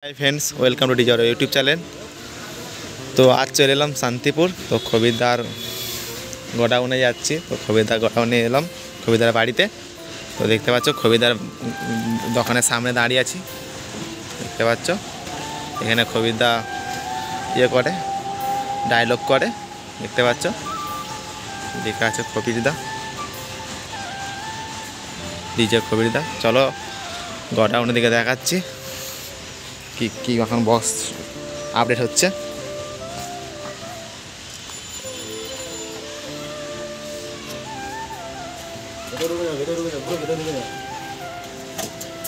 Hi friends, welcome to डिजर YouTube channel. तो आज चले एलाम शांतिपुर। तो खबिरदार गोडाउने जाচ্ছি। तो खबिरदार गोडाउने एलाम खबिरदार बाड़ीते। तो देखते पाচ্ছ खबिरदार দোকানের সামনে দাঁড়িয়ে আছি। দেখতে পাচ্ছ এখানে খবিরদার ইয়ে করে ডায়লগ করে। দেখতে পাচ্ছ লেখা আছে খবিরদার ডিজে খবিরদার। চলো গোডাউনের দিকে দেখাচ্ছি কি এখন বক্স আপডেট হচ্ছে।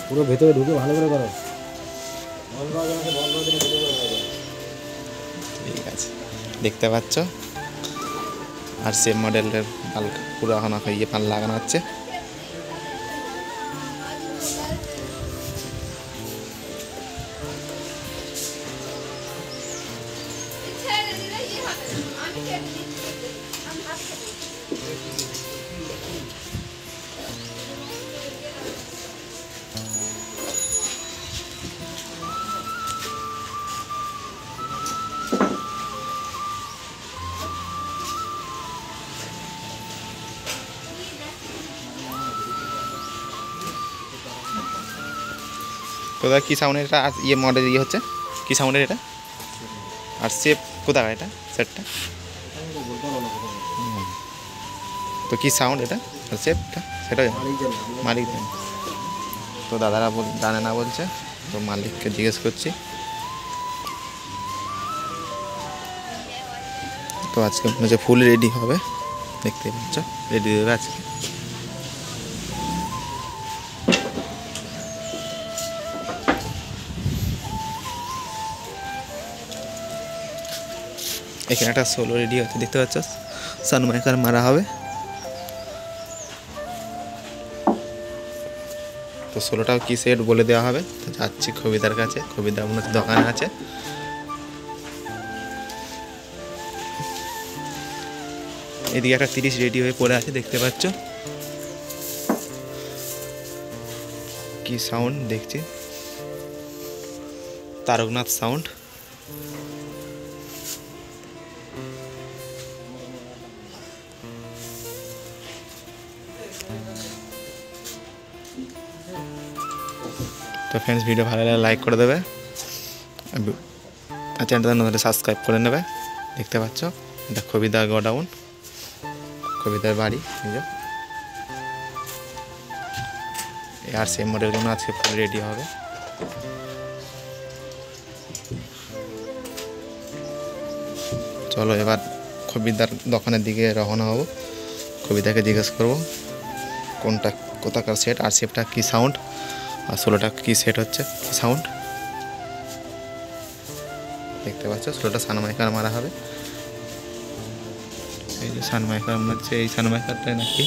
পুরো ভেতরে ঢুকে ভালো করে করো। ঠিক আছে, দেখতে পাচ্ছ আর সেম মডেলের হালকা পুরো এখন ইয়ে পান লাগানো হচ্ছে। কোথা কি সাউন্ডের এটা ইয়ে মডেল ইয়ে হচ্ছে কি সাউন্ডের এটা আর সেপ কোথা এটা সেটটা তো কি সাউন্ড এটা আর সেপটা সেটা মালিক জানে। তো দাদারা জানে না বলছে, তো মালিককে জিজ্ঞেস করছি। তো আজকে মনে হচ্ছে ফুল রেডি হবে, দেখতে পাচ্ছ রেডি হবে আজকে। এখানে একটা সোলো রেডি হচ্ছে, দেখতে পাচ্ছ সানমাইকার মারা হবে। তো সোলোটাও কি সেট বলে দেওয়া হবে। তো যাচ্ছি খবিদার কাছে, খবিদার মনে হচ্ছে দোকানে আছে। এদিকে একটা 30 রেডি হয়ে পড়ে আছে, দেখতে পাচ্ছ কি সাউন্ড দেখছি, তারকনাথ সাউন্ড। তো फ्रेंड्स ভিডিও ভালো লাগলে লাইক করে দেবে আর চ্যানেলটা নতুন সাবস্ক্রাইব করে নেবে। দেখতে পাচ্ছ এটা খবিদার গোডাউন, খবিদার বাড়ি। আর সেম মডেলগুলো আজকে ফুল রেডি হবে। চলো এবার খবিদার দোকানের দিকে রওনা হব। খবিদাকে জিজ্ঞেস করব কোনটা কোথাকার সেট আর সেটটা কি সাউন্ড আর সোলোটা কি সেট হচ্ছে কি সাউন্ড। দেখতে পাচ্ছ সোলোটা সানমাইকার মারা হবে। এই যে সানমাইকার মনে হচ্ছে এই সানমাইকারটাই নাকি।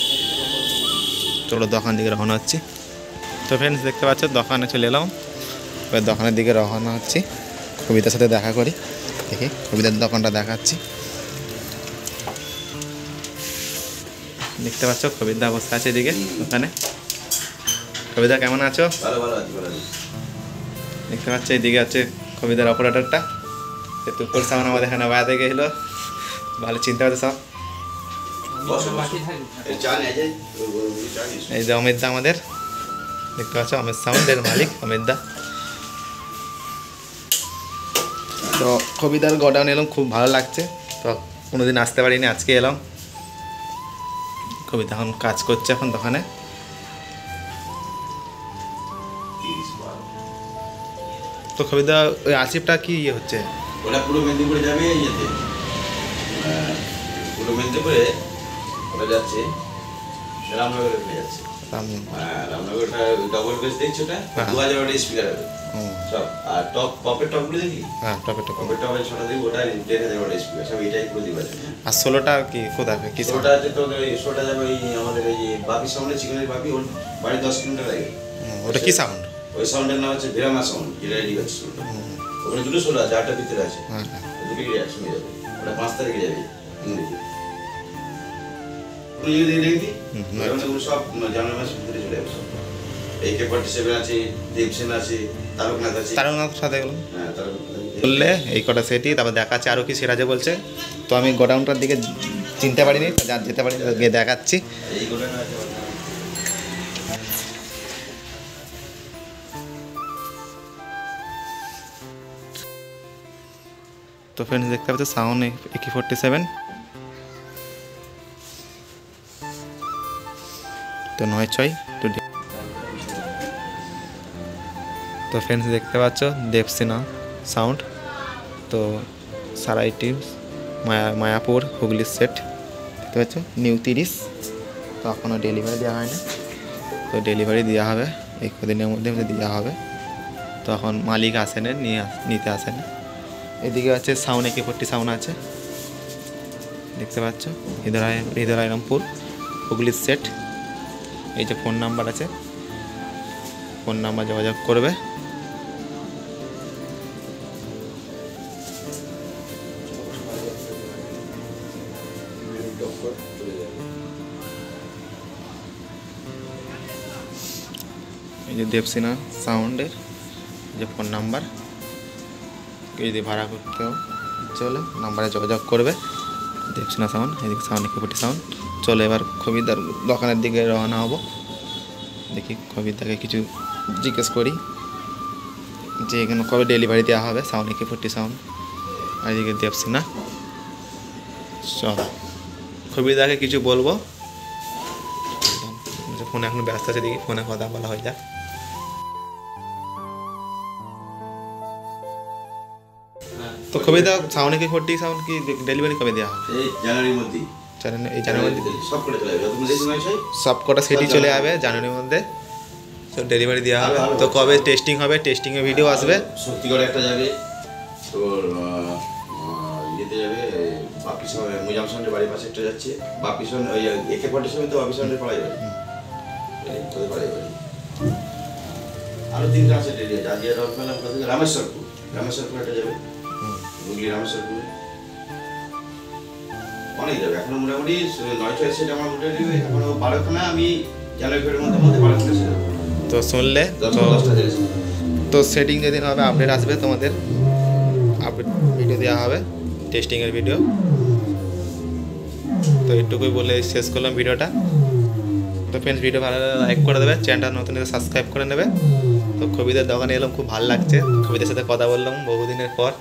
চলো দোকান দিকে রওনা হচ্ছি। তো ফ্রেন্ডস দেখতে পাচ্ছ দোকানে চলে এলাম, এবার দোকানের দিকে রওনা হচ্ছি। কবিতার সাথে দেখা করি, দেখি কবিতার দোকানটা দেখাচ্ছি। দেখতে পাচ্ছ কবিতা অবস্থা আছে এদিকে দোকানে। কবিতা কেমন আছো? ভালো ভালো আছি, ভালো আছি। দেখতে পাচ্ছ এইদিকে আছে কবিতার অপারেটরটা। তো তোর সামান আমাদের এখানে বাইরে গেছিল, ভালো চিনতে পারছো সব। এই যে অমিত দা আমাদের, দেখতে পাচ্ছ অমিত সাউন্ডের মালিক অমিত দা। তো কবিতার গোডাউন এলাম, খুব ভালো লাগছে। তো কোনোদিন আসতে পারিনি, আজকে এলাম। কবিতা এখন কাজ করছে এখন দোকানে। তো কবিতা ওই আসিফটা কি ইয়ে হচ্ছে ওটা পুরো মেদিনীপুরে যাবে ইয়েতে, পুরো মেদিনীপুরে ওটা যাচ্ছে রামনগরে যাচ্ছে। রামনগরটা ডবল বেস দেখছো, ওটা 2000 ওয়াটের স্পিকার হবে সব। আর টপের টপগুলো দেখি, হ্যাঁ টপের টপের ছোটা দেখি, ওটা 10,000 ওয়াটের স্পিকার সব। এটাই পুরো দিবা। আর সোলোটা কি কোথায় কি ওটা আছে তো, ওটা যাবে ওই আমাদের এই বাপি সাউন্ডের চিকনের বাপি, ওর বাড়ি 10 কিলোমিটার লাগে। ওটা কি সাউন্ড? ওই সাউন্ডের নাম হচ্ছে ভিরামা সাউন্ড। এটা রেডি হচ্ছে সোলটা। ওখানে দুটো সোলো আছে, 8টা ভিতরে আছে। হ্যাঁ দুটো গিয়ে একসঙ্গে যাবে। ওটা 5 তারিখে যাবে ইংরেজি। পুরো ইংরেজি দেখবি, সব জানুয়ারি মাসের ভিতরে চলে যাবে সব। AK-47 আছে, দেবসেন আছে, তারকনাথ আছে। তারকনাথ সাথে গেলাম হ্যাঁ, তারকনাথ। বললে এই কটা সেটই, তারপর দেখাচ্ছে আরও কি সেট আছে বলছে। তো আমি গোডাউনটার দিকে চিনতে পারিনি, যেতে পারিনি, গিয়ে দেখাচ্ছি। এই গোডাউন আছে। তো ফ্রেন্ডস দেখতে পাচ্ছ সাউন্ড AK-47। তো 9/6 তো ফ্রেন্ডস দেখতে পাচ্ছ দেবসেনা সাউন্ড। তো সারাইটি মায়াপুর হুগলির সেট দেখতে পাচ্ছ, নিউ 30। তো এখনও ডেলিভারি দেওয়া হয়নি, তো ডেলিভারি দেওয়া হবে এই কদিনের মধ্যে দেওয়া হবে। তো এখন মালিক আসেনি, নিতে আসেনি। এদিকে আছে সাউন্ড AK-40 সাউন্ড আছে দেখতে পাচ্ছ, হৃদয়রামপুর হুগলির সেট। এই যে ফোন নাম্বার আছে, ফোন নাম্বার যোগাযোগ করবে। এই যে দেবসেনা সাউন্ডের যে ফোন নাম্বার, যদি ভাড়া করতেও চলে নাম্বারে যোগাযোগ করবে। দেবসেনা সাউন্ড, এদিকে সাউন্ড AK-40 সাউন্ড। চলো এবার খবিরদার দোকানের দিকে রওনা হব। দেখি খবিরদাকে কিছু জিজ্ঞেস করি যে এখানে কবে ডেলিভারি দেওয়া হবে সাউন্ড AK-40 সাউন্ড আর এদিকে দেবসেনা। চল খবিরদাকে কিছু বলবো। ফোনে এখন ব্যস্ত আছে, দেখি ফোনে কথা বলা হয়ে যায়। তো কবিতা সাউন্ড AK-40 সাউন্ড কি ডেলিভারি কবে দেওয়া হবে? এই জানুয়ারির মধ্যে। এই জানুয়ারি সব করে চলে যাবে, যতক্ষণ দেশে নয় চাই সব কটা সেটই চলে যাবে জানুয়ারির মধ্যে, সব ডেলিভারি দেওয়া হবে। তো কবে টেস্টিং হবে, টেস্টিংয়ের ভিডিও আসবে। শক্তিগড় একটা যাবে, তোর ইয়েতে যাবে বাপিসন, মুজামসনের বাড়ির পাশে একটা যাচ্ছে বাপিসন, ওই AK-47 তো বাপিসনের পাড়ায় বাড়ি, তোদের পাড়ায় বাড়ি। আরও 3টা আছে ডেলি, আজিয়া রথমেলা থেকে রামেশ্বরপুর একটা যাবে, হুগলি রামেশ্বরপুরে অনেক যাবে। এখনো মোটামুটি 9-6 সেট আমার মোটামুটি এখনো 12খানা, আমি জানুয়ারি মধ্যে 12খানা সেট। তো শুনলে তো সেটিং যেদিন হবে আপডেট আসবে, তোমাদের আপডেট ভিডিও দেওয়া হবে, টেস্টিংয়ের ভিডিও। তো এইটুকুই বলে শেষ করলাম ভিডিওটা। তো ফ্রেন্ডস ভিডিও ভালো লাগলে লাইক করে দেবে, চ্যানেলটা নতুন সাবস্ক্রাইব করে নেবে। তো কবিদের দোকানে এলাম, খুব ভালো লাগছে, কবিদের সাথে কথা বললাম বহুদিনের পর।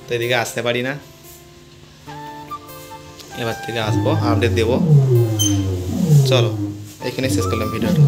তো এদিকে আসতে পারি না, এবার থেকে আসবো, আপডেট দেবো। চলো এখানে শেষ করলাম ভিডিওটা।